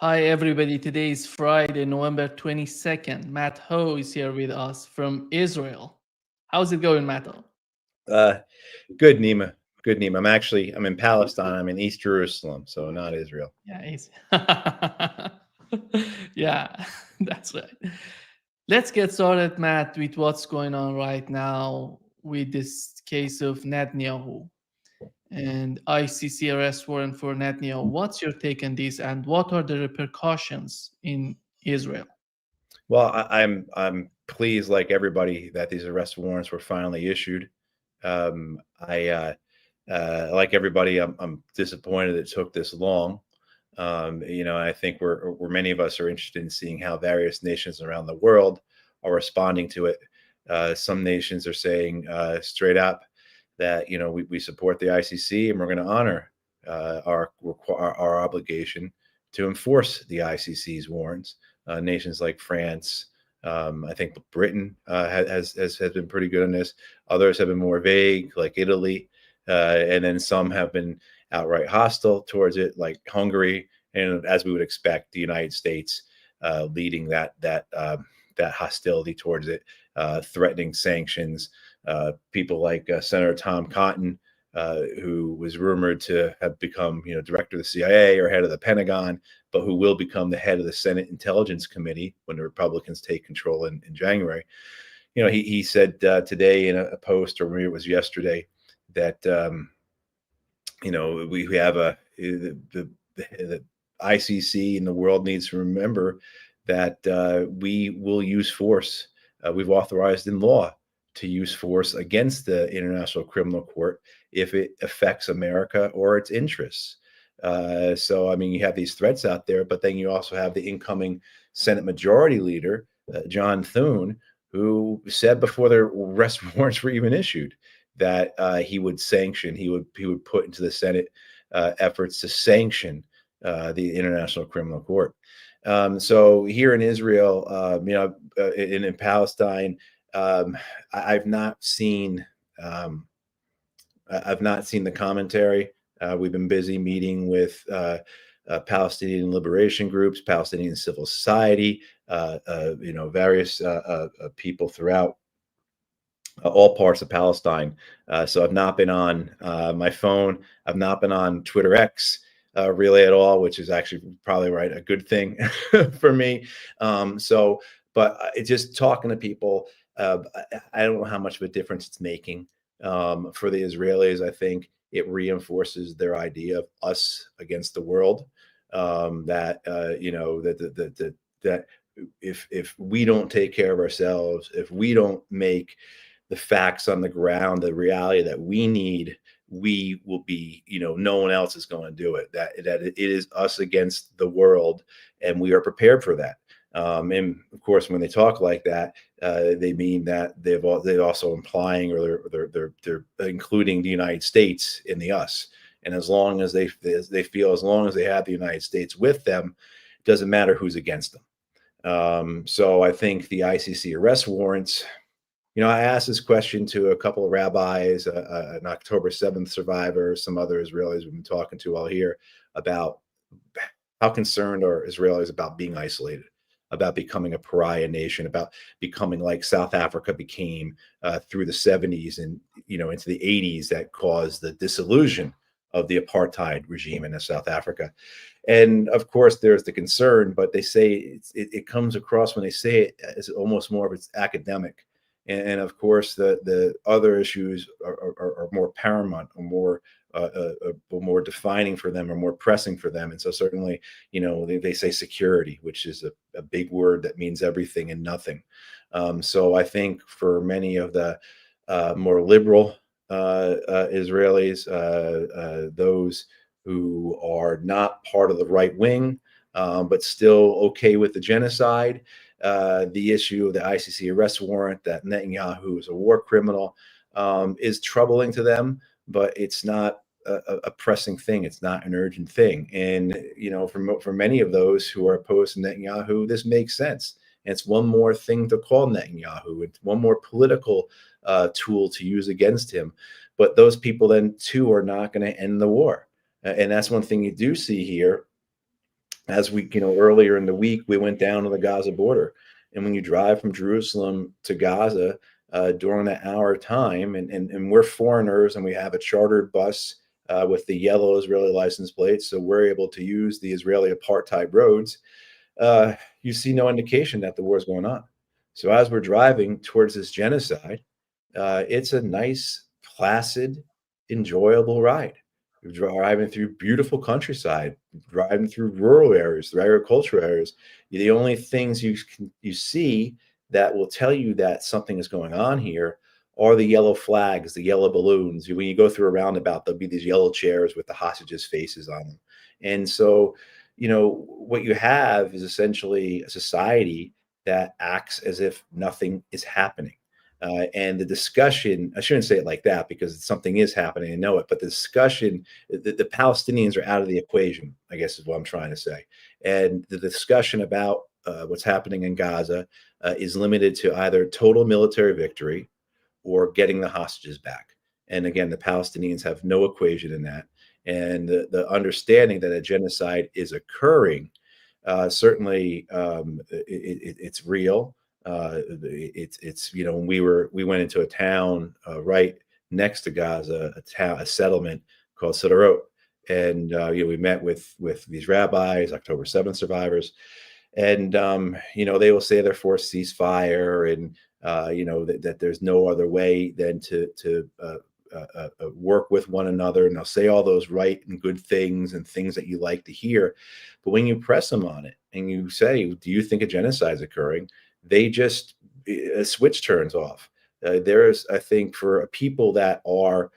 Hi, everybody. Today is Friday, November 22nd. Matt Ho is here with us from Israel. How's it going, Matt Ho? Uh, Good, Nima. Good, Nima. I'm in Palestine. I'm in East Jerusalem, so not Israel. Yeah, easy. Yeah, that's right. Let's get started, Matt, with what's going on right now with this case of Netanyahu and ICC arrest warrant for Netanyahu. What's your take on this, and what are the repercussions in Israel? Well, I'm pleased, like everybody, that these arrest warrants were finally issued. I like everybody, I'm disappointed it took this long. I think we're many of us are interested in seeing how various nations around the world are responding to it. Some nations are saying straight up that we support the ICC and we're going to honor our obligation to enforce the ICC's warrants. Nations like France, I think Britain has been pretty good on this. Others have been more vague, like Italy, and then some have been outright hostile towards it, like Hungary, and as we would expect, the United States leading that hostility towards it, threatening sanctions. People like Senator Tom Cotton, who was rumored to have become, director of the CIA or head of the Pentagon, but who will become the head of the Senate Intelligence Committee when the Republicans take control in January. He said today in a post, or maybe it was yesterday, that we have the ICC and the world needs to remember that we will use force. We've authorized in law to use force against the International Criminal Court if it affects America or its interests. So, I mean, you have these threats out there, but then you also have the incoming Senate Majority Leader, John Thune, who said before the arrest warrants were even issued that he would put into the Senate efforts to sanction the International Criminal Court. So here in Israel, in Palestine, I've not seen the commentary. We've been busy meeting with Palestinian liberation groups, Palestinian civil society, various people throughout all parts of Palestine. So I've not been on my phone. I've not been on Twitter X really at all, which is actually probably a good thing for me. But just talking to people, I don't know how much of a difference it's making for the Israelis. I think it reinforces their idea of us against the world. That if we don't take care of ourselves, if we don't make the facts on the ground, the reality that we need, we will be, no one else is going to do it. That it is us against the world, and we are prepared for that. And of course, when they talk like that, they mean that they're also implying, or they're including the United States in the us. And as long as they feel, as long as they have the United States with them, it doesn't matter who's against them. So I think the ICC arrest warrants. I asked this question to a couple of rabbis, an October 7th survivor, some other Israelis we've been talking to all here, about how concerned are Israelis about being isolated, about becoming a pariah nation, about becoming like South Africa became through the 70s and into the 80s, that caused the dissolution of the apartheid regime in South Africa. And of course, there's the concern, but they say it comes across when they say it as almost more of it's academic. And of course, the other issues are more paramount, or more defining for them, or more pressing for them. And so certainly, they say security, which is a big word that means everything and nothing. So I think for many of the more liberal Israelis, those who are not part of the right wing, but still okay with the genocide, the issue of the ICC arrest warrant, that Netanyahu is a war criminal, is troubling to them, but it's not a pressing thing. It's not an urgent thing. And, for many of those who are opposed to Netanyahu, this makes sense. And it's one more thing to call Netanyahu. It's one more political tool to use against him. But those people then, too, are not going to end the war. And that's one thing you do see here. As we, earlier in the week, we went down to the Gaza border. And when you drive from Jerusalem to Gaza during that hour time, and we're foreigners and we have a chartered bus with the yellow Israeli license plate, so we're able to use the Israeli apartheid roads, you see no indication that the war is going on. So as we're driving towards this genocide, it's a nice, placid, enjoyable ride. You're driving through beautiful countryside, driving through rural areas, through agricultural areas. The only things you see that will tell you that something is going on here are the yellow flags, the yellow balloons. When you go through a roundabout, there'll be these yellow chairs with the hostages' faces on them. And so, what you have is essentially a society that acts as if nothing is happening. And the discussion, I shouldn't say it like that because something is happening, I know it, but the discussion, the Palestinians are out of the equation, I guess is what I'm trying to say. And the discussion about what's happening in Gaza is limited to either total military victory or getting the hostages back. And again, the Palestinians have no equation in that. And the understanding that a genocide is occurring, certainly it's real. It's when we went into a town right next to Gaza, a settlement called Siderot, and we met with these rabbis, October 7th survivors, and they will say they're for a ceasefire, and that there's no other way than to work with one another, and they'll say all those right and good things and things that you like to hear. But when you press them on it and you say, do you think a genocide is occurring, they just a switch turns off. There's, I think, for people that are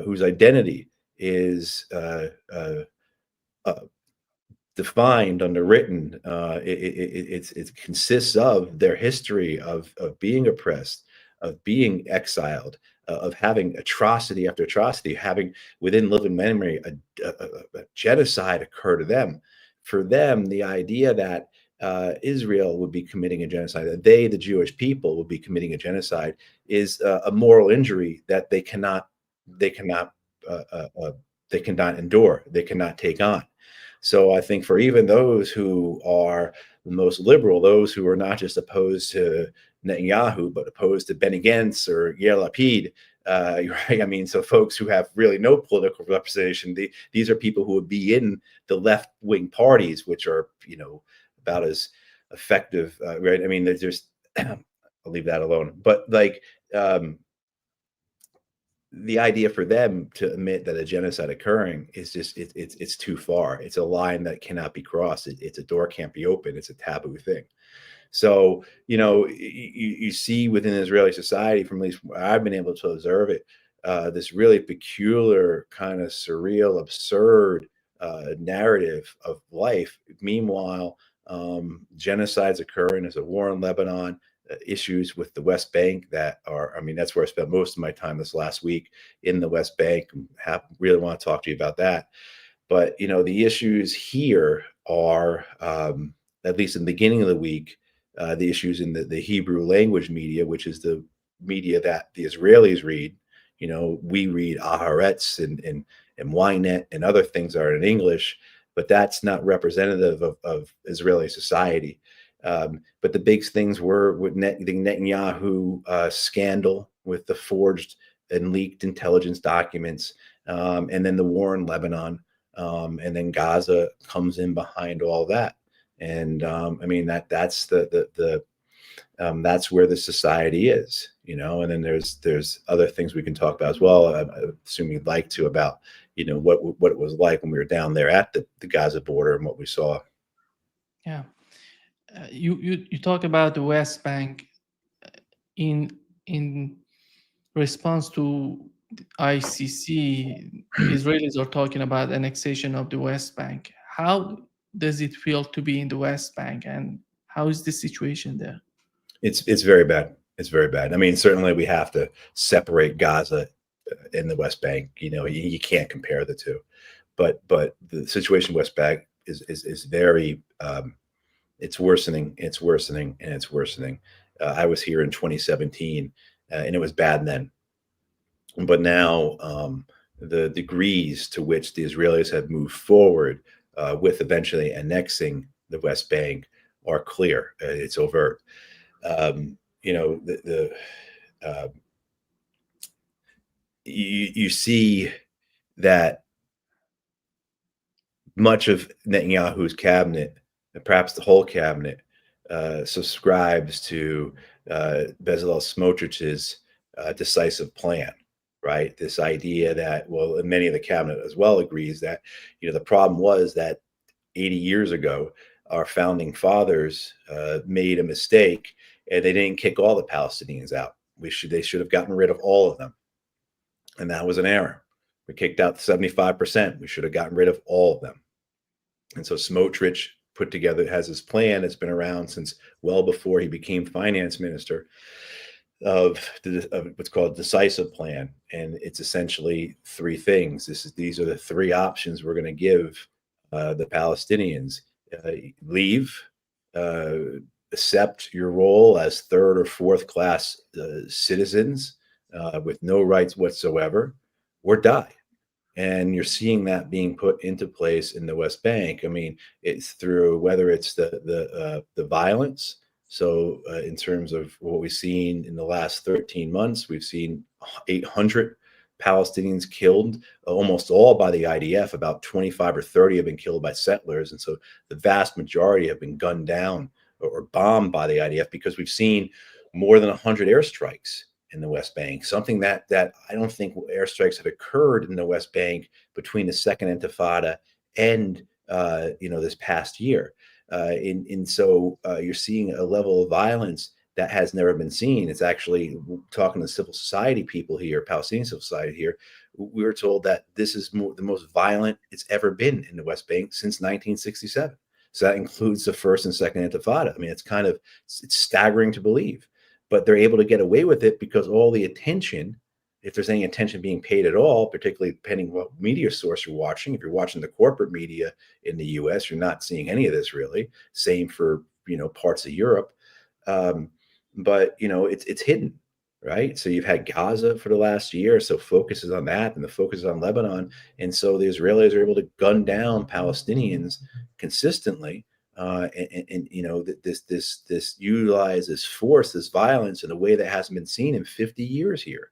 whose identity is defined, underwritten. It consists of their history of being oppressed, of being exiled, of having atrocity after atrocity, having within living memory a genocide occur to them. For them, the idea that Israel would be committing a genocide, that they, the Jewish people, would be committing a genocide, is a moral injury that they cannot, uh, uh, uh, they cannot endure, they cannot take on. So I think for even those who are the most liberal, those who are not just opposed to Netanyahu, but opposed to Benny Gantz or Yair Lapid, right? I mean, so folks who have really no political representation, these are people who would be in the left-wing parties, which are, about as effective, right? I mean, there's just, I'll leave that alone. But like, the idea for them to admit that a genocide occurring is just it's too far. It's a line that cannot be crossed. It's a door can't be opened. It's a taboo thing. So you see within Israeli society, from at least I've been able to observe it, this really peculiar kind of surreal, absurd narrative of life. Meanwhile, genocides occurring. There's a war in Lebanon, issues with the West Bank that are, I mean, that's where I spent most of my time this last week, in the West Bank. Really want to talk to you about that. But, the issues here are, at least in the beginning of the week, the issues in the Hebrew language media, which is the media that the Israelis read. We read Aharetz and Ynet and other things are in English, but that's not representative of Israeli society. But the big things were with the Netanyahu scandal with the forged and leaked intelligence documents, and then the war in Lebanon, and then Gaza comes in behind all that. And I mean, that's that's where the society is, And then there's other things we can talk about as well. I assume you'd like to, about what it was like when we were down there at the Gaza border and what we saw. Yeah. You talk about the West Bank in response to the ICC. Israelis are talking about annexation of the West Bank. How does it feel to be in the West Bank, and how is the situation there? It's very bad. It's very bad. I mean, certainly we have to separate Gaza and the West Bank. You can't compare the two. But the situation in West Bank is very, it's worsening. It's worsening, and it's worsening. I was here in 2017, and it was bad then. But now, the degrees to which the Israelis have moved forward with eventually annexing the West Bank are clear. It's overt. You know, you see that much of Netanyahu's cabinet, perhaps the whole cabinet, subscribes to Bezalel Smotrich's decisive plan, right? This idea that, well, and many of the cabinet as well agrees that, you know, the problem was that 80 years ago, our founding fathers made a mistake and they didn't kick all the Palestinians out. They should have gotten rid of all of them. And that was an error. We kicked out 75%. We should have gotten rid of all of them. And so Smotrich put together, has his plan. It's been around since well before he became finance minister, of what's called decisive plan. And it's essentially three things. These are the three options we're going to give the Palestinians. Leave, accept your role as third or fourth class citizens with no rights whatsoever, or die. And you're seeing that being put into place in the West Bank. I mean, it's through whether it's the violence. So in terms of what we've seen in the last 13 months, we've seen 800 Palestinians killed, almost all by the IDF. About 25 or 30 have been killed by settlers. And so the vast majority have been gunned down or bombed by the IDF, because we've seen more than 100 airstrikes in the West Bank, something that I don't think airstrikes have occurred in the West Bank between the Second Intifada and this past year. And so you're seeing a level of violence that has never been seen. It's actually, talking to civil society people here, Palestinian civil society here, we were told that this is the most violent it's ever been in the West Bank since 1967. So that includes the First and Second Intifada. I mean, it's staggering to believe. But they're able to get away with it because all the attention, if there's any attention being paid at all, particularly depending what media source you're watching. If you're watching the corporate media in the US, you're not seeing any of this really. Same for, parts of Europe. But, it's hidden, right? So you've had Gaza for the last year. So focus is on that, and the focus is on Lebanon. And so the Israelis are able to gun down Palestinians consistently. This utilize this force, this violence in a way that hasn't been seen in 50 years here.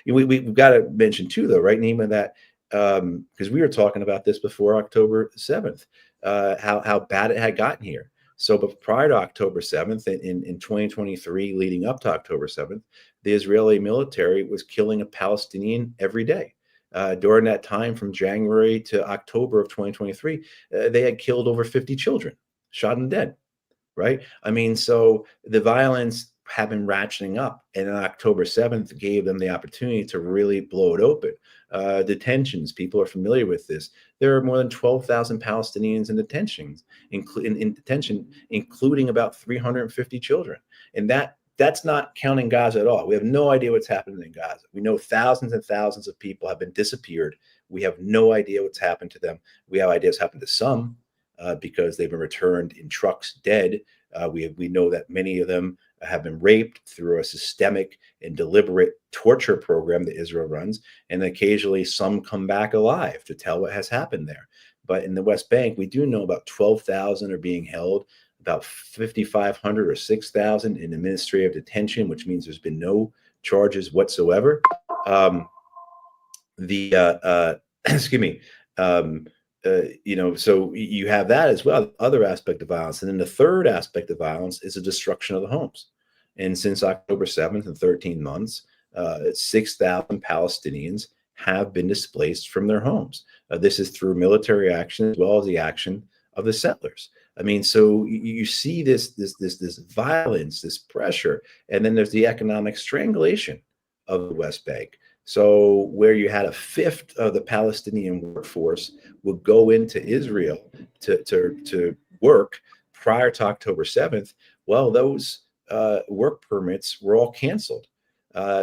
We've got to mention too, though, right, Nima, that because we were talking about this before October 7th, how bad it had gotten here. So, but prior to October 7th, in 2023, leading up to October 7th, the Israeli military was killing a Palestinian every day. During that time, from January to October of 2023, they had killed over 50 children, shot and dead, right? I mean, so the violence had been ratcheting up, and on October 7th gave them the opportunity to really blow it open. Detentions, people are familiar with this. There are more than 12,000 Palestinians in detention, including about 350 children. And that's not counting Gaza at all. We have no idea what's happening in Gaza. We know thousands and thousands of people have been disappeared. We have no idea what's happened to them. We have ideas happened to some because they've been returned in trucks dead. We know that many of them have been raped through a systemic and deliberate torture program that Israel runs. And occasionally some come back alive to tell what has happened there. But in the West Bank, we do know about 12,000 are being held, about 5,500 or 6,000 in administrative detention, which means there's been no charges whatsoever. Excuse me. So you have that as well, other aspect of violence. And then the third aspect of violence is the destruction of the homes. And since October 7th, in 13 months, 6,000 Palestinians have been displaced from their homes. This is through military action as well as the action of the settlers. I mean, so you see this violence, this pressure, and then there's the economic strangulation of the West Bank. So where you had a fifth of the Palestinian workforce would go into Israel to work prior to October 7th, well, those work permits were all canceled.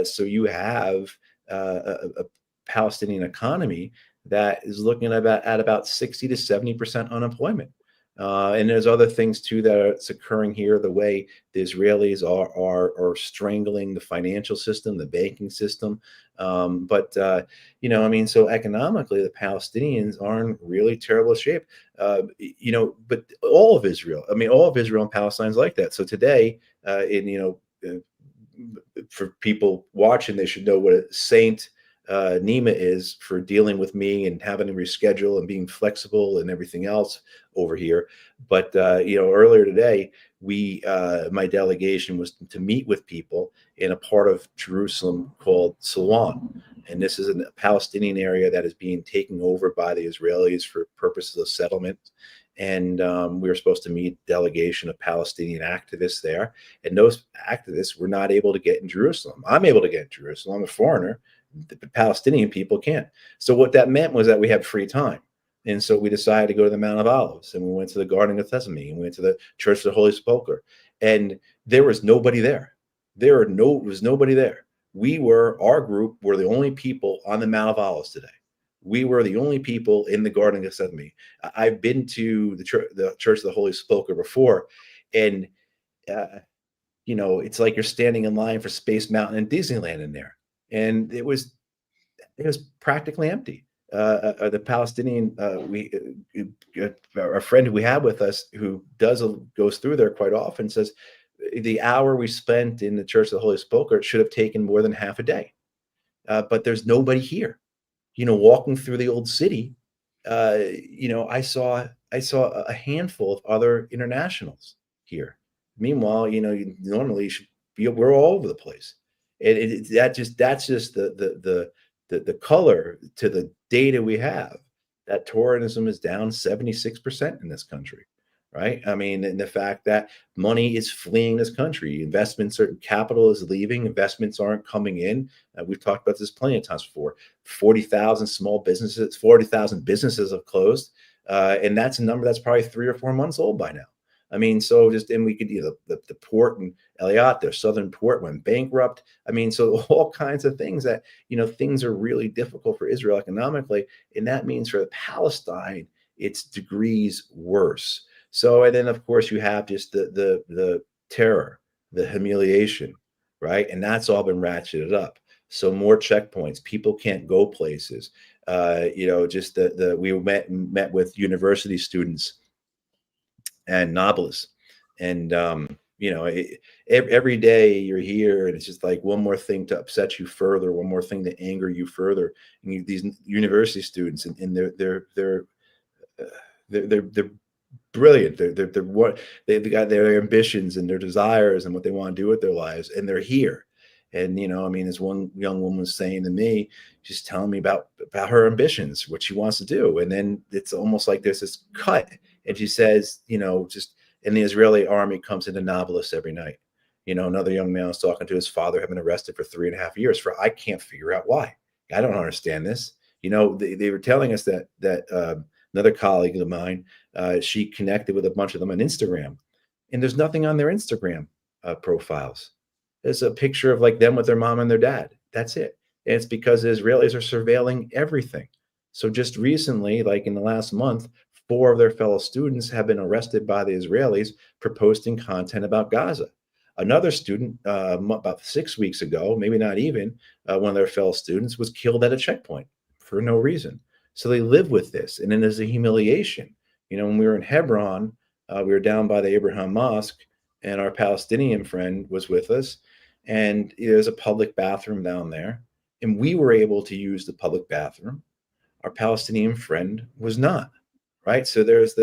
So you have a Palestinian economy that is looking at about 60 to 70% unemployment. And there's other things too that are occurring here. The way the Israelis are strangling the financial system, the banking system. But I mean, so economically, the Palestinians are in really terrible shape. But all of Israel, I mean, all of Israel and Palestine's like that. So today, for people watching, they should know what a saint Nima is for dealing with me and having to reschedule and being flexible and everything else over here. But earlier today, my delegation was to meet with people in a part of Jerusalem called Silwan. And this is a Palestinian area that is being taken over by the Israelis for purposes of settlement. And we were supposed to meet a delegation of Palestinian activists there. And those activists were not able to get in Jerusalem. I'm able to get in Jerusalem. I'm a foreigner. The Palestinian people can't. So what that meant was that we had free time. And so we decided to go to the Mount of Olives, and we went to the Garden of Gethsemane, and we went to the Church of the Holy Sepulchre. And there was nobody there. Was nobody there. Our group were the only people on the Mount of Olives today. We were the only people in the Garden of Gethsemane. I've been to the Church of the Holy Sepulchre before, and it's like you're standing in line for Space Mountain and Disneyland in there, and it was practically empty. The Palestinian, our friend who we had with us, who goes through there quite often, says the hour we spent in the Church of the Holy Sepulchre should have taken more than half a day, but there's nobody here. Walking through the old city, I saw a handful of other internationals here. Meanwhile, normally we're all over the place. That's just the color to the data we have, that tourism is down 76% in this country, right? I mean, and the fact that money is fleeing this country, capital is leaving, investments aren't coming in. We've talked about this plenty of times before. 40,000 businesses have closed. And that's a number that's probably 3 or 4 months old by now. I mean, and we could the port in Eliat, their southern port, went bankrupt. I mean, so all kinds of things that, things are really difficult for Israel economically. And that means for Palestine, it's degrees worse. So, and then of course you have just the terror, the humiliation, right? And that's all been ratcheted up. So more checkpoints, people can't go places. We met with university students and Nablus, and every day you're here, and it's just like one more thing to upset you further, one more thing to anger you further. And these university students, and they're brilliant. They've got their ambitions and their desires and what they want to do with their lives, and they're here. And I mean, as one young woman was saying to me, she's telling me about her ambitions, what she wants to do, and then it's almost like there's this cut, and she says, just and the Israeli army comes into Nablus every night. Another young man was talking to his father, had been arrested for 3.5 years I can't figure out why. I don't understand this. They were telling us that another colleague of mine, she connected with a bunch of them on Instagram, and there's nothing on their Instagram profiles. There's a picture of like them with their mom and their dad. That's it. And it's because the Israelis are surveilling everything. So just recently, like in the last month, 4 of their fellow students have been arrested by the Israelis for posting content about Gaza. Another student, about 6 weeks ago, maybe not even, one of their fellow students was killed at a checkpoint for no reason. So they live with this. And then there's a humiliation. When we were in Hebron, we were down by the Abraham Mosque, and our Palestinian friend was with us. And there's a public bathroom down there, and we were able to use the public bathroom. Our Palestinian friend was not, right? So there's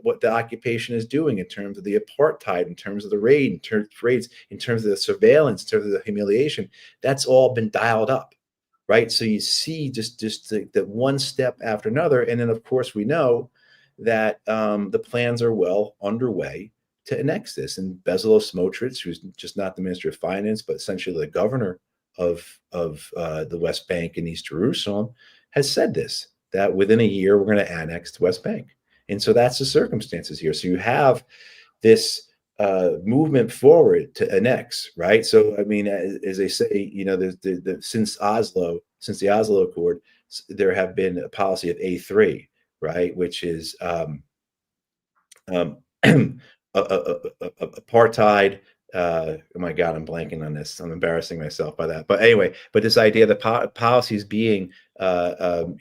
what the occupation is doing in terms of the apartheid, in terms of the raids, in terms of the surveillance, in terms of the humiliation. That's all been dialed up, right? So you see just the one step after another, and then of course we know that the plans are well underway to annex this. And Bezalel Smotrich, who's just not the Minister of Finance, but essentially the governor of the West Bank and East Jerusalem, has said this, that within a year we're going to annex the West Bank. And so that's the circumstances here. So you have this movement forward to annex, right? So I mean, as they say, since the Oslo Accord, there have been a policy of A3, right, which is um, apartheid. Oh my God, I'm blanking on this. I'm embarrassing myself by that. But anyway, but this idea that policies being, of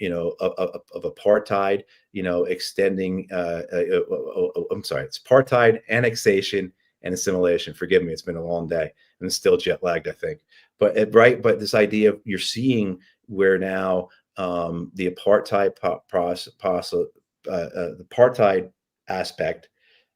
apartheid, extending. I'm sorry, it's apartheid, annexation, and assimilation. Forgive me, it's been a long day and it's still jet lagged, I think. Right, but this idea of you're seeing where now the apartheid the apartheid aspect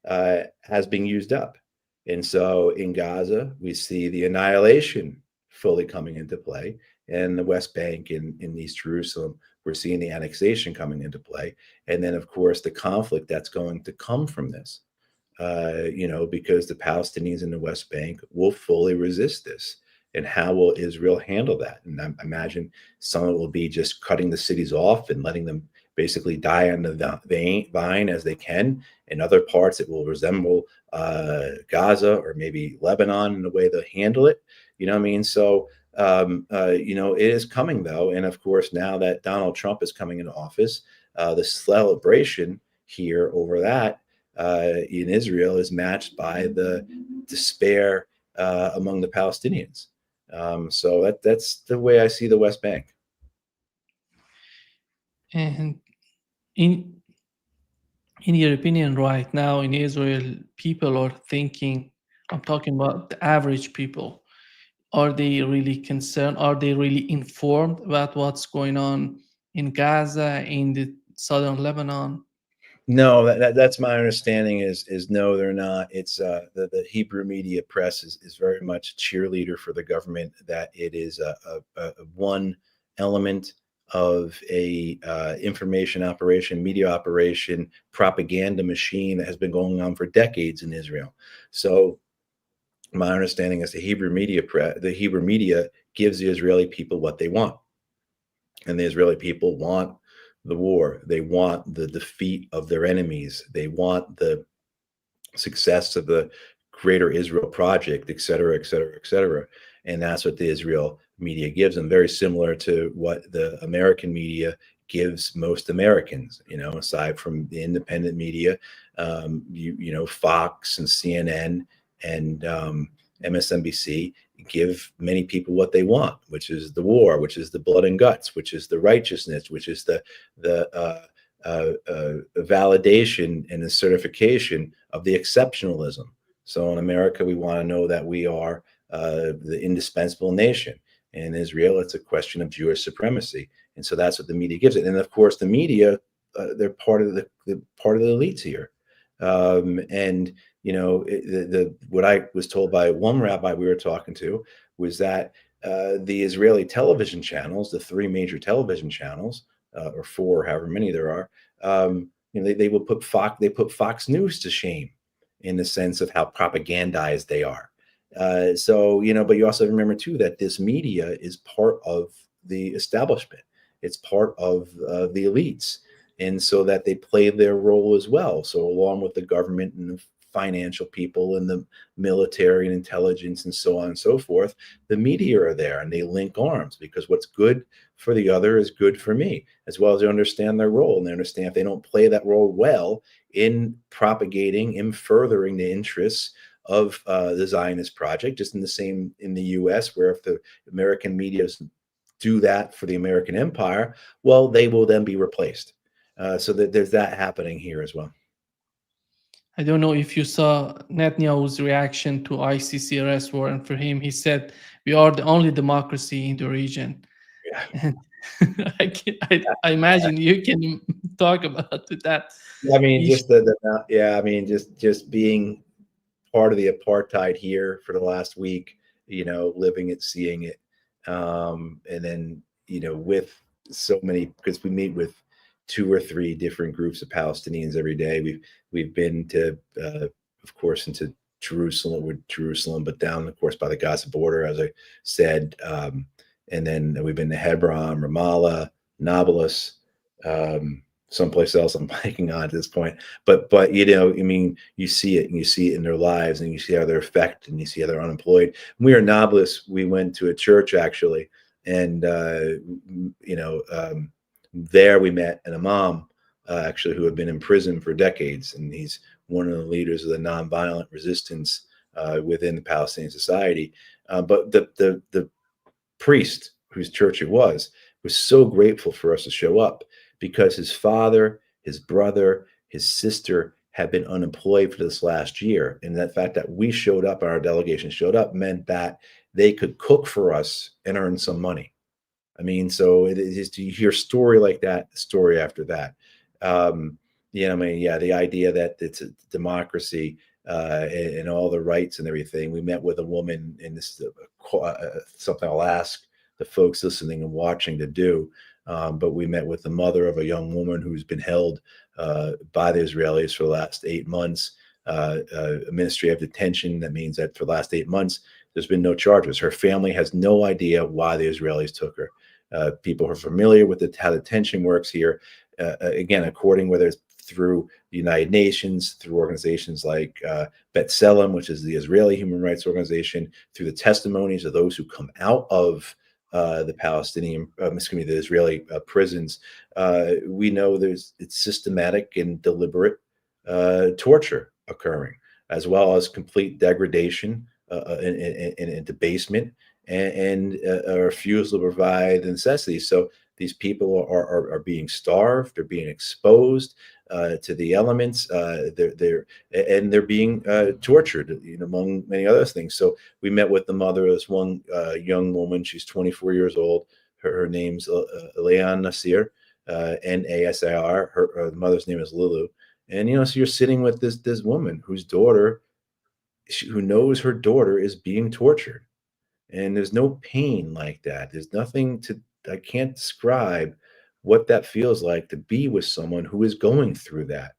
has been used up. And so in Gaza, we see the annihilation fully coming into play. And the West Bank in East Jerusalem, we're seeing the annexation coming into play. And then, of course, the conflict that's going to come from this, because the Palestinians in the West Bank will fully resist this. And how will Israel handle that? And I imagine some of it will be just cutting the cities off and letting them basically die on the vine as they can. In other parts, it will resemble Gaza or maybe Lebanon in the way they handle it. You know what I mean? So, it is coming though. And of course, now that Donald Trump is coming into office, the celebration here over that in Israel is matched by the despair among the Palestinians. So that's the way I see the West Bank. And in in your opinion, right now in Israel, people are thinking, I'm talking about the average people, are they really concerned? Are they really informed about what's going on in Gaza, in the southern Lebanon? No, that's my understanding is no, they're not. It's the Hebrew media press is very much a cheerleader for the government, that it is a one element of a information operation, media operation, propaganda machine that has been going on for decades in Israel. So my understanding is the Hebrew media gives the Israeli people what they want, and the Israeli people want the war. They want the defeat of their enemies. They want the success of the greater Israel project, et cetera, et cetera, et cetera. And that's what the Israel media gives them, very similar to what the American media gives most Americans, aside from the independent media, Fox and CNN and MSNBC give many people what they want, which is the war, which is the blood and guts, which is the righteousness, which is the validation and the certification of the exceptionalism. So in America, we want to know that we are the indispensable nation. In Israel, it's a question of Jewish supremacy, and so that's what the media gives it. And of course, the media, they're part of the elites here. And what I was told by one rabbi we were talking to was that the Israeli television channels, the three major television channels, or four, however many there are, they will put Fox News to shame in the sense of how propagandized they are. But you also remember too that this media is part of the establishment. It's part of the elites, and so that they play their role as well. So along with the government and the financial people and the military and intelligence and so on and so forth, the media are there and they link arms, because what's good for the other is good for me, as well as they understand their role, and they understand if they don't play that role well in propagating, in furthering the interests of the Zionist project, just in the same in the US, where if the American media do that for the American empire, well, they will then be replaced. So that there's that happening here as well. I don't know if you saw Netanyahu's reaction to ICC arrest warrant for him. He said, "We are the only democracy in the region." Yeah. And I imagine you can talk about that I mean, issue. just I mean, just being part of the apartheid here for the last week, living it, seeing it, and then with so many, because we meet with 2 or 3 different groups of Palestinians every day. We've been to, of course, into Jerusalem, but down, of course, by the Gaza border, as I said, and then we've been to Hebron, Ramallah, Nablus. Someplace else I'm blanking on at this point, but I mean, you see it, and you see it in their lives, and you see how they're affected, and you see how they're unemployed. When we were in Nablus, we went to a church actually, and there we met an imam, actually, who had been in prison for decades, and he's one of the leaders of the nonviolent resistance within the Palestinian society. But the priest, whose church it was so grateful for us to show up, because his father, his brother, his sister had been unemployed for this last year. And that fact that we showed up, our delegation showed up, meant that they could cook for us and earn some money. I mean, so it is to hear a story like that, story after that. I mean, yeah, the idea that it's a democracy and all the rights and everything. We met with a woman, and this is something I'll ask the folks listening and watching to do. But we met with the mother of a young woman who's been held by the Israelis for the last 8 months, administrative detention. That means that for the last 8 months, there's been no charges. Her family has no idea why the Israelis took her. People who are familiar with how detention works here, again, according whether it's through the United Nations, through organizations like B'Tselem, which is the Israeli human rights organization, through the testimonies of those who come out of the the Israeli prisons, we know it's systematic and deliberate torture occurring, as well as complete degradation and debasement and a refusal to provide the necessities. So these people are being starved, they're being exposed to the elements, they're being tortured, among many other things. So we met with the mother of this one young woman. She's 24 years old. Her name's Leanne Nasir, Nasir. Her mother's name is Lulu. And so you're sitting with this woman whose daughter, who knows her daughter is being tortured, and there's no pain like that. There's nothing I can't describe what that feels like to be with someone who is going through that.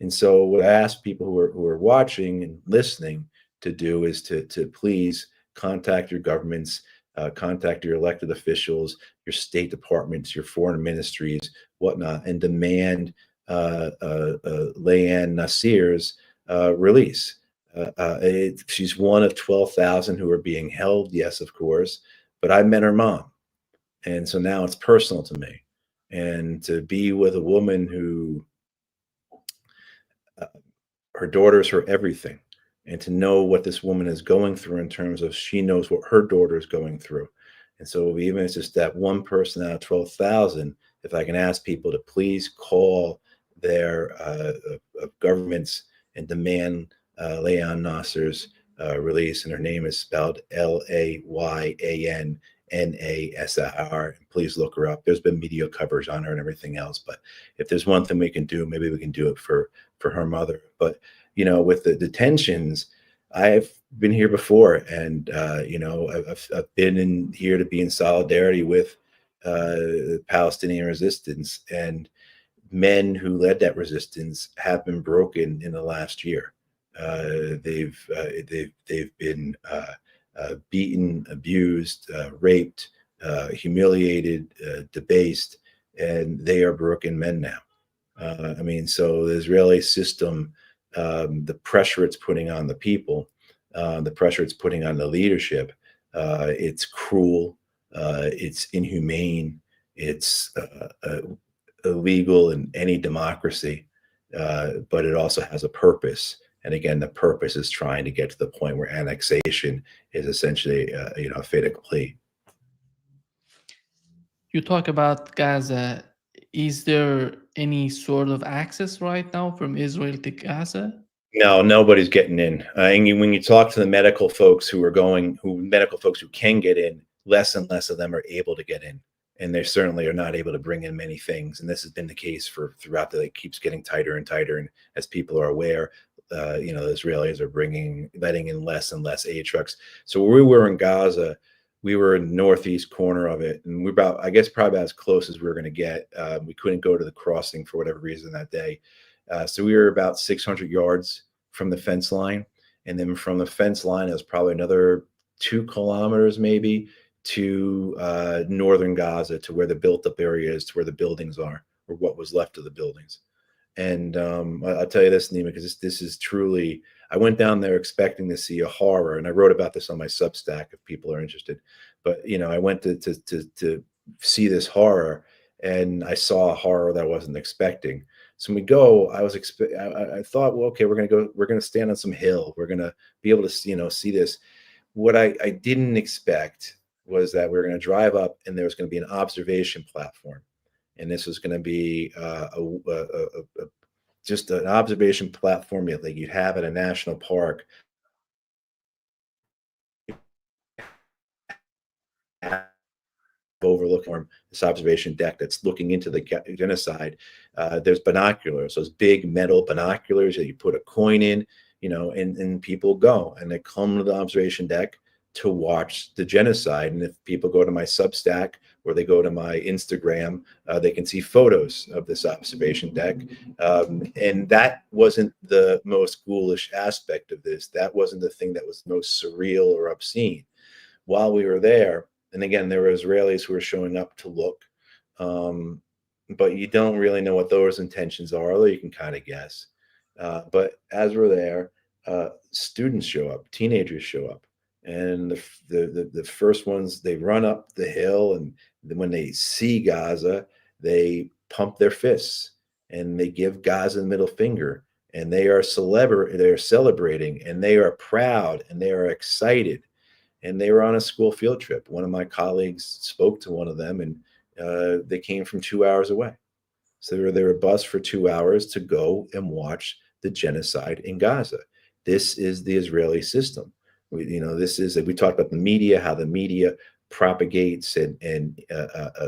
And so what I ask people who are watching and listening to do is to please contact your governments, contact your elected officials, your state departments, your foreign ministries, whatnot, and demand Leanne Nasir's release. She's one of 12,000 who are being held, yes, of course, but I met her mom. And so now it's personal to me. And to be with a woman who, her daughter's her everything, and to know what this woman is going through in terms of she knows what her daughter is going through. And so even if it's just that one person out of 12,000, if I can ask people to please call their governments and demand Leanne Nasser's release, and her name is spelled Layannasir. Please look her up. There's been media coverage on her and everything else. But if there's one thing we can do, maybe we can do it for her mother. But with the detentions, I've been here before, and I've been in here to be in solidarity with the Palestinian resistance, and men who led that resistance have been broken in the last year. They've been beaten, abused, raped, humiliated, debased, and they are broken men now. I mean, so the Israeli system, the pressure it's putting on the people, the pressure it's putting on the leadership, it's cruel, it's inhumane, it's illegal in any democracy, but it also has a purpose. And again, the purpose is trying to get to the point where annexation is essentially, a fait accompli. You talk about Gaza. Is there any sort of access right now from Israel to Gaza? No, nobody's getting in. When you talk to the medical folks who can get in, less and less of them are able to get in, and they certainly are not able to bring in many things. And this has been the case throughout it keeps getting tighter and tighter. And as people are aware, the Israelis are letting in less and less aid trucks. So where we were in Gaza, we were in the northeast corner of it, and we're probably about as close as we were going to get. We couldn't go to the crossing for whatever reason that day. So we were about 600 yards from the fence line. And then from the fence line, it was probably another 2 kilometers maybe to northern Gaza, to where the built up area is, to where the buildings are, or what was left of the buildings. And I'll tell you this, Nima, because this is truly, I went down there expecting to see a horror, and I wrote about this on my Substack if people are interested. But I went to see this horror, and I saw a horror that I wasn't expecting. So when we go, I thought, well, okay, we're gonna stand on some hill, we're gonna be able to, see this. What I didn't expect was that we were going to drive up and there was going to be an observation platform, and this was going to be just an observation platform like you'd have at a national park, overlooking this observation deck that's looking into the genocide. There's binoculars, those big metal binoculars that you put a coin in, and people go and they come to the observation deck to watch the genocide. And if people go to my Substack or they go to my Instagram, they can see photos of this observation deck. And that wasn't the most ghoulish aspect of this. That wasn't the thing that was most surreal or obscene. While we were there, and again, there were Israelis who were showing up to look, um, but you don't really know what those intentions are, although you can kind of guess. But as we're there, students show up, teenagers show up, and the first ones, they run up the hill, and when they see Gaza, they pump their fists and they give Gaza the middle finger, and they are celebrating, and they are proud, and they are excited, and they were on a school field trip. One of my colleagues spoke to one of them, and they came from 2 hours away. So they were bused for 2 hours to go and watch the genocide in Gaza. This is the Israeli system. We talked about the media, how the media propagates and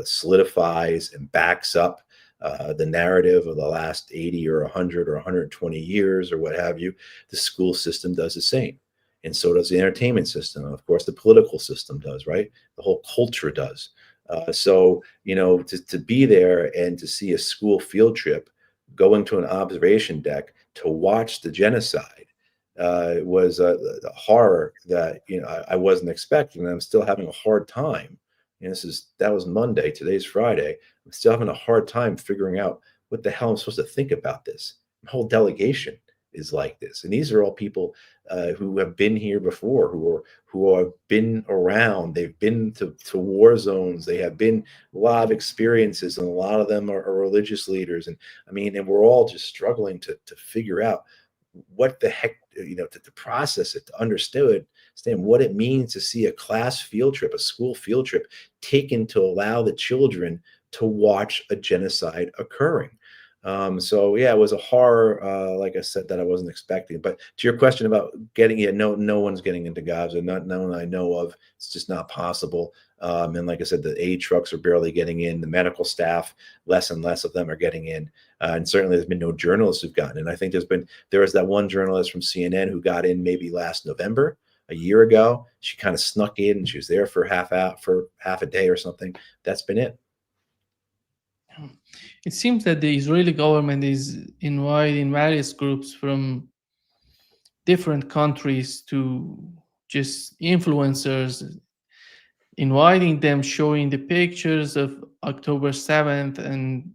solidifies and backs up the narrative of the last 80 or 100 or 120 years or what have you. The school system does the same. And so does the entertainment system. And of course, the political system does, right? The whole culture does. To be there and to see a school field trip, going to an observation deck to watch the genocide was a horror that I wasn't expecting. And I'm still having a hard time. That was Monday. Today's Friday. I'm still having a hard time figuring out what the hell I'm supposed to think about this. The whole delegation is like this, and these are all people who have been here before, who have been around. They've been to war zones. They have been a lot of experiences, and a lot of them are religious leaders. And and we're all just struggling to figure out what the heck, to process it, to understand what it means to see a class field trip, a school field trip taken to allow the children to watch a genocide occurring. So yeah, it was a horror, like I said, that I wasn't expecting. But to your question about no one's getting into Gaza, not no one I know of. It's just not possible. And like I said, the aid trucks are barely getting in. The medical staff, less and less of them are getting in. And certainly there's been no journalists who've gotten in. I think there was that one journalist from CNN who got in maybe last November, a year ago. She kind of snuck in, and she was there for half a day or something. That's been it. It seems that the Israeli government is inviting various groups from different countries to just influencers, inviting them, showing the pictures of October 7th and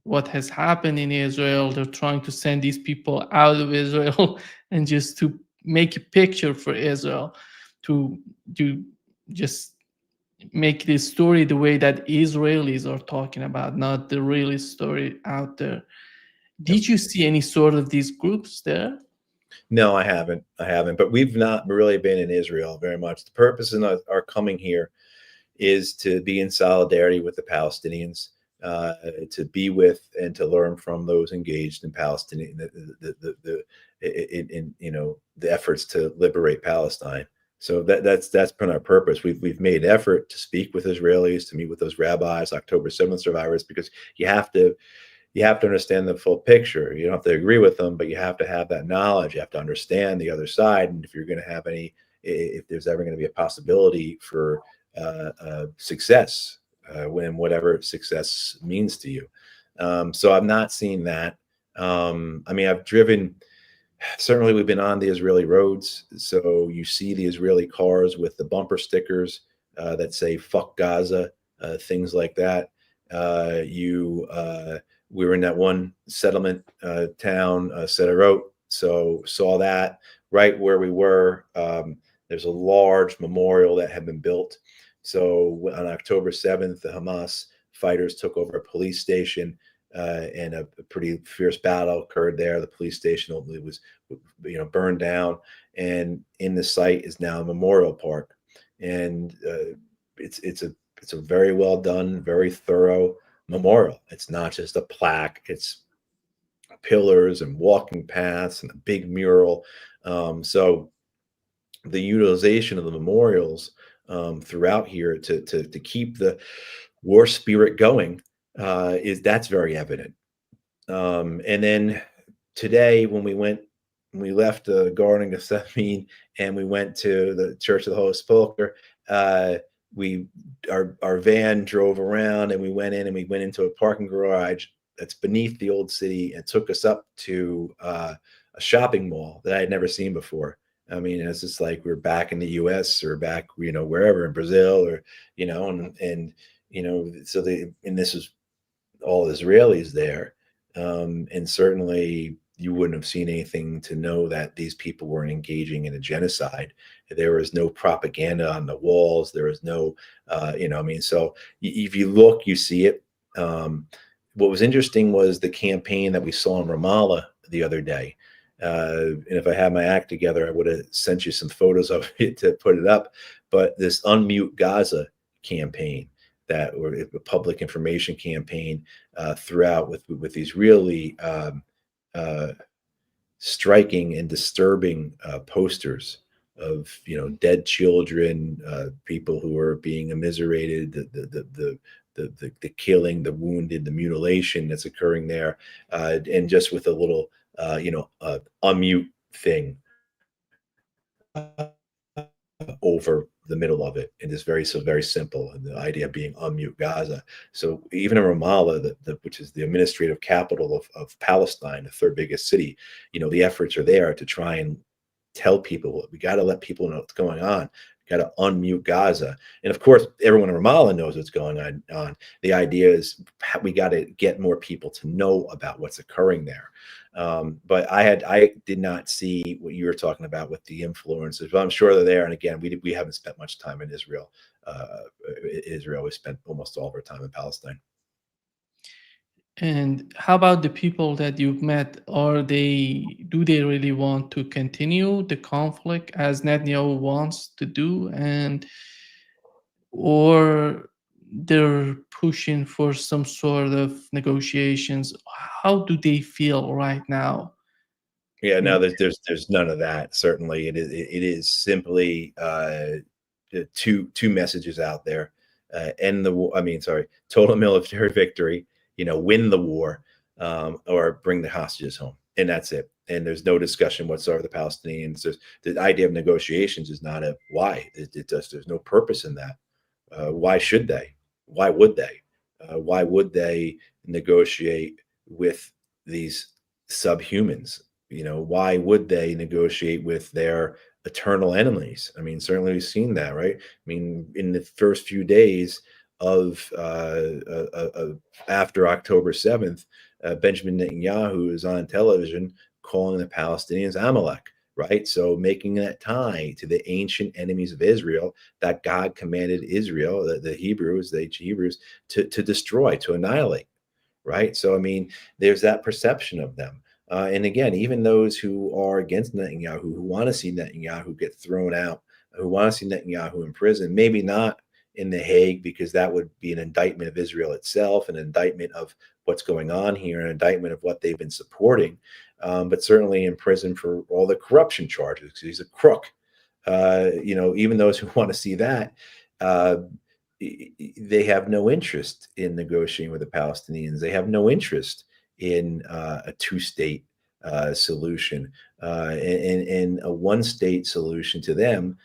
what has happened in Israel. They're trying to send these people out of Israel and just to make a picture for Israel, to just make this story the way that Israelis are talking about, not the real story out there. Did you see any sort of these groups there? No, I haven't. But we've not really been in Israel very much. The purpose of our coming here is to be in solidarity with the Palestinians, to be with and to learn from those engaged in Palestinian, the efforts to liberate Palestine. So that's been our purpose. We've made effort to speak with Israelis, to meet with those rabbis, October 7th survivors, because you have to understand the full picture. You don't have to agree with them, but you have to have that knowledge. You have to understand the other side, and if you're going to have if there's ever going to be a possibility for success, when whatever success means to you. So I'm not seeing that. I've driven. Certainly, we've been on the Israeli roads, so you see the Israeli cars with the bumper stickers that say "Fuck Gaza," things like that. We were in that one settlement town, Sderot, so saw that right where we were. There's a large memorial that had been built. So on October 7th, the Hamas fighters took over a police station, and a pretty fierce battle occurred there. The police station ultimately was, burned down, and in the site is now a memorial park, and it's a very well done, very thorough memorial. It's not just a plaque; it's pillars and walking paths and a big mural. So the utilization of the memorials throughout here to keep the war spirit going is that's very evident. And then today, when we left the Garden of Gethsemane and we went to the Church of the Holy Sepulchre, we our van drove around and we went in and we went into a parking garage that's beneath the old city and took us up to a shopping mall that I had never seen before. I mean, it's just like we're back in the U.S. or back, wherever in Brazil or, so and this is all Israelis there. And certainly you wouldn't have seen anything to know that these people weren't engaging in a genocide. There was no propaganda on the walls. There was no, so if you look, you see it. What was interesting was the campaign that we saw in Ramallah the other day. And if I had my act together, I would have sent you some photos of it to put it up. But this Unmute Gaza campaign, that or a public information campaign throughout with these really striking and disturbing posters of dead children, people who are being immiserated, the killing, the wounded, the mutilation that's occurring there, and just with a little unmute thing over the middle of it, and it's very simple. And the idea of being unmute Gaza. So even in Ramallah, which is the administrative capital of Palestine, the third biggest city, the efforts are there to try and tell people we got to let people know what's going on. Got to unmute Gaza, and of course, everyone in Ramallah knows what's going on. The idea is we got to get more people to know about what's occurring there. But I did not see what you were talking about with the influencers, but I'm sure they're there. And again, we haven't spent much time in Israel. We spent almost all of our time in Palestine. And how about the people that you've met? Do they really want to continue the conflict as Netanyahu wants to do, or they're pushing for some sort of negotiations? How do they feel right now? Yeah, no, there's none of that. Certainly, it is simply two messages out there: end the war. I mean, sorry, total military victory. Win the war, or bring the hostages home, and that's it. And there's no discussion whatsoever. The Palestinians, the idea of negotiations is not a why. There's no purpose in that. Why should they? Why would they? Why would they negotiate with these subhumans? Why would they negotiate with their eternal enemies? I mean, certainly we've seen that, right? I mean, in the first few days of after October 7th, Benjamin Netanyahu is on television calling the Palestinians Amalek, right? So making that tie to the ancient enemies of Israel that God commanded Israel, the Hebrews, the ancient Hebrews, to destroy, to annihilate, right? So, I mean, there's that perception of them. And again, even those who are against Netanyahu, who want to see Netanyahu get thrown out, who want to see Netanyahu in prison, maybe not in The Hague, because that would be an indictment of Israel itself, an indictment of what's going on here, an indictment of what they've been supporting, but certainly in prison for all the corruption charges, because he's a crook. Even those who want to see that, they have no interest in negotiating with the Palestinians. They have no interest in a two-state solution, and a one-state solution to them.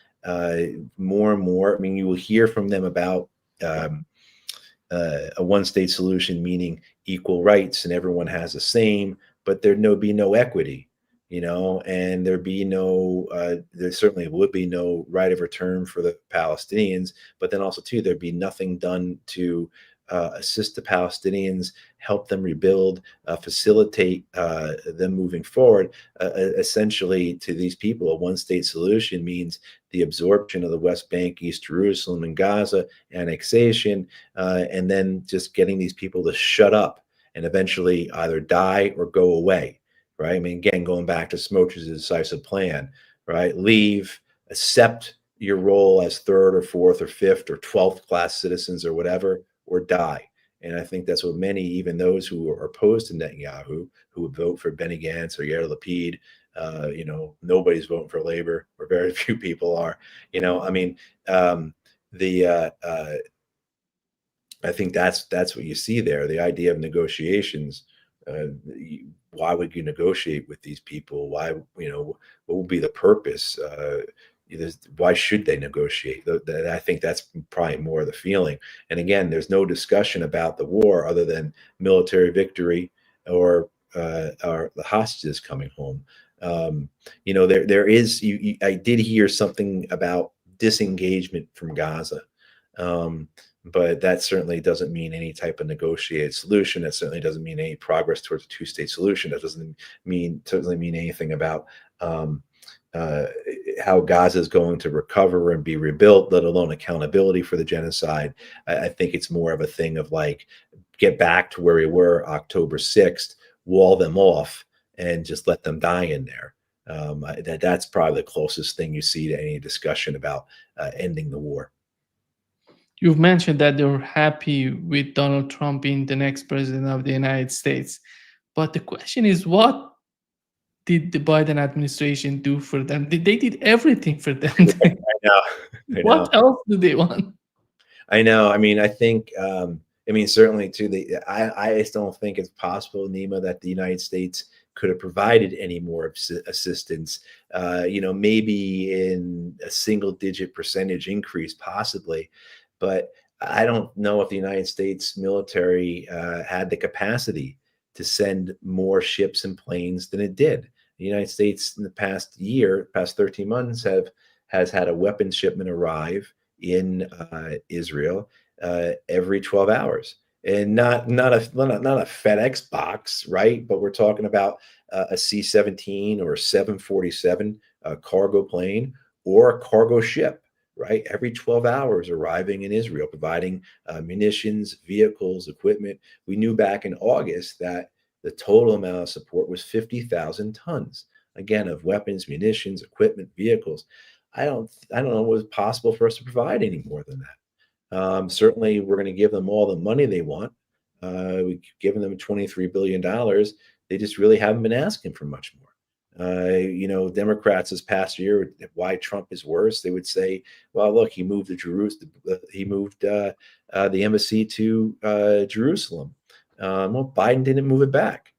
More and more, I mean, you will hear from them about a one-state solution, meaning equal rights and everyone has the same, but be no equity, and there certainly would be no right of return for the Palestinians, but then also too, there'd be nothing done to assist the Palestinians, help them rebuild, facilitate them moving forward. Essentially, to these people, a one-state solution means the absorption of the West Bank, East Jerusalem, and Gaza, annexation, and then just getting these people to shut up and eventually either die or go away. Right? I mean, again, going back to Smotrach's decisive plan, right? Leave, accept your role as third or fourth or fifth or 12th class citizens or whatever, or die. And I think that's what many, even those who are opposed to Netanyahu, who would vote for Benny Gantz or Yair Lapid, nobody's voting for Labor, or very few people are. I mean, I think that's what you see there. The idea of negotiations. Why would you negotiate with these people? Why, what would be the purpose? Why should they negotiate? I think that's probably more of the feeling. And again, there's no discussion about the war other than military victory or the hostages coming home. There is. I did hear something about disengagement from Gaza. But that certainly doesn't mean any type of negotiated solution. That certainly doesn't mean any progress towards a two-state solution. That doesn't certainly mean anything about how Gaza is going to recover and be rebuilt, let alone accountability for the genocide. I think it's more of a thing of like, get back to where we were October 6th, wall them off, and just let them die in there. That's probably the closest thing you see to any discussion about ending the war. You've mentioned that they're happy with Donald Trump being the next president of the United States. But the question is, what did the Biden administration do for them? They did everything for them. I know. What else do they want? I know. I mean, I think, certainly too, I just don't think it's possible, Nima, that the United States could have provided any more assistance. Maybe in a single-digit percentage increase, possibly. But I don't know if the United States military had the capacity to send more ships and planes than it did. The United States in the past 13 months, has had a weapons shipment arrive in Israel every 12 hours. And not a FedEx box, right? But we're talking about a C-17 or a 747 cargo plane or a cargo ship, right? Every 12 hours arriving in Israel, providing munitions, vehicles, equipment. We knew back in August that the total amount of support was 50,000 tons, again, of weapons, munitions, equipment, vehicles. I don't know what was possible for us to provide any more than that. Certainly, we're going to give them all the money they want. We've given them $23 billion. They just really haven't been asking for much more. Democrats this past year, why Trump is worse, they would say, well, look, he moved the embassy to Jerusalem. Well, Biden didn't move it back.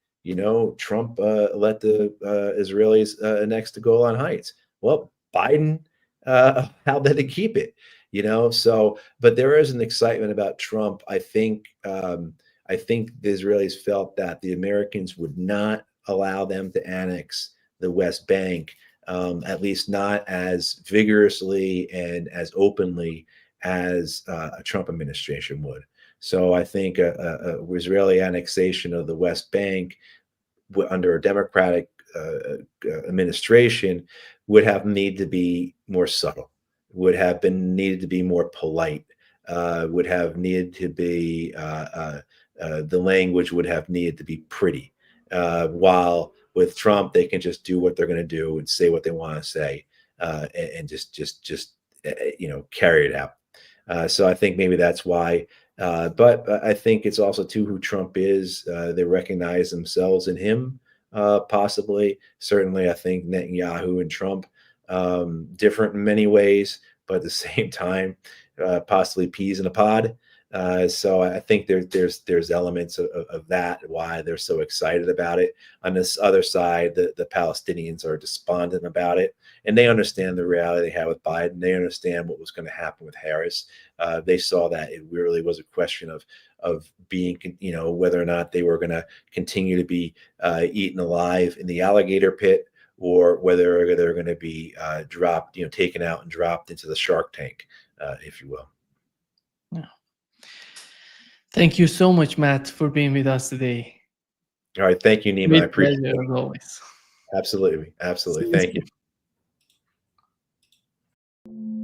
Trump let the Israelis annex the Golan Heights. Well, Biden how did they keep it? But there is an excitement about Trump. I think the Israelis felt that the Americans would not allow them to annex the West Bank, at least not as vigorously and as openly as a Trump administration would. So I think a Israeli annexation of the West Bank under a Democratic administration would have needed to be more subtle, would have been needed to be more polite, would have needed to be the language would have needed to be pretty. While with Trump, they can just do what they're going to do and say what they want to say, and just carry it out. So I think maybe that's why. But I think it's also too who Trump is. They recognize themselves in him, possibly. Certainly, I think Netanyahu and Trump different in many ways, but at the same time, possibly peas in a pod. So I think there's elements of that, why they're so excited about it. On this other side, the Palestinians are despondent about it, and they understand the reality they have with Biden. They understand what was going to happen with Harris. They saw that it really was a question of being, whether or not they were going to continue to be eaten alive in the alligator pit, or whether they're going to be dropped, taken out and dropped into the shark tank, if you will. Yeah. Thank you so much, Matt, for being with us today. All right. Thank you, Nima. I Great appreciate pleasure it. as always. Absolutely. See Absolutely. you Thank you. soon.